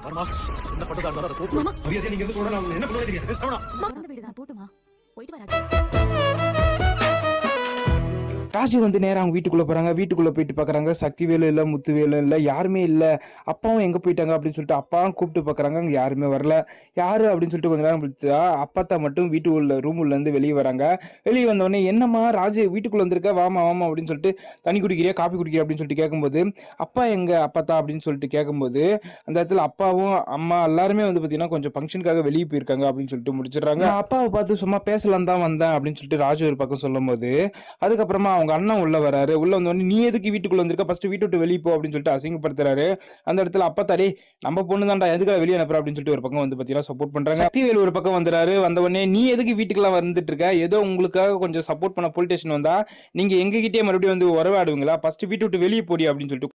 வரமா என்ன பட்டதா இருந்தாலும் அதை போட்டு மரியாதை நீங்க எது சொல்றா என்ன பண்ணுவே தெரியாது ஸ்டோனா அந்த வீடு தான் போட்டுமா போயிட்டு வராது. ராஜு வந்து நேரா அவங்க வீட்டுக்குள்ள போறாங்க. வீட்டுக்குள்ள போயிட்டு பாக்குறாங்க சக்திவேலு இல்ல, முத்துவேலு இல்ல, யாருமே இல்ல. அப்பாவும் எங்க போயிட்டாங்க அப்படின்னு சொல்லிட்டு அப்பாவும் கூப்பிட்டு பாக்குறாங்க. அங்க யாருமே வரல. யாரு அப்படின்னு சொல்லிட்டு கொஞ்ச நேரம் கழிச்சா அப்பாத்தா மட்டும் வீட்டு உள்ள ரூம் உள்ள இருந்து வெளியே வராங்க. வெளியே வந்த உடனே என்னம்மா ராஜு வீட்டுக்குள்ள வந்திருக்க, வாமா வாமா அப்படின்னு சொல்லிட்டு தண்ணி குடிக்கிறியா காப்பி குடிக்கிறியா அப்படின்னு சொல்லிட்டு கேட்கும்போது அப்பா எங்க அப்பாத்தா அப்படின்னு சொல்லிட்டு கேட்கும்போது அந்த இடத்துல அப்பாவும் அம்மா எல்லாருமே வந்து பாத்தீங்கன்னா கொஞ்சம் ஃபங்க்ஷனுக்காக வெளியே போயிருக்காங்க அப்படின்னு சொல்லிட்டு முடிச்சிடுறாங்க. அப்பாவை பார்த்து சும்மா பேசலாம் தான் வந்தேன் அப்படின்னு சொல்லிட்டு ராஜு ஒரு பக்கம் சொல்லும் போது அதுக்கப்புறமா அவங்க அண்ணன் உள்ள வராரு. உள்ள வந்தோடனே நீ எதுக்கு வீட்டுக்குள்ள வந்திருக்க, ஃபர்ஸ்ட் வீட்டு விட்டு வெளியே போ அப்படின்னு சொல்லிட்டு அசிங்கப்படுத்துறாரு. அந்த இடத்துல அப்பா தாடி நம்ம பொண்ணு தான்டா எதுக்காக வெளியே அனுப்புற அப்படின்னு சொல்லிட்டு ஒரு பக்கம் வந்து பாத்தீங்கன்னா சப்போர்ட் பண்றாங்க. சக்திவேல் ஒரு பக்கம் வந்துறாரு. வந்த உடனே நீ எதுக்கு வீட்டுக்குலாம் வந்துட்டு இருக்க, ஏதோ உங்களுக்காக கொஞ்சம் சப்போர்ட் பண்ண போலீஸ் ஸ்டேஷன் வந்தா நீங்க எங்க கிட்டே மறுபடியும் வந்து உறவாடுவீங்களா, ஃபர்ஸ்ட் வீட்டு விட்டு வெளியே போடி அப்படின்னு சொல்லிட்டு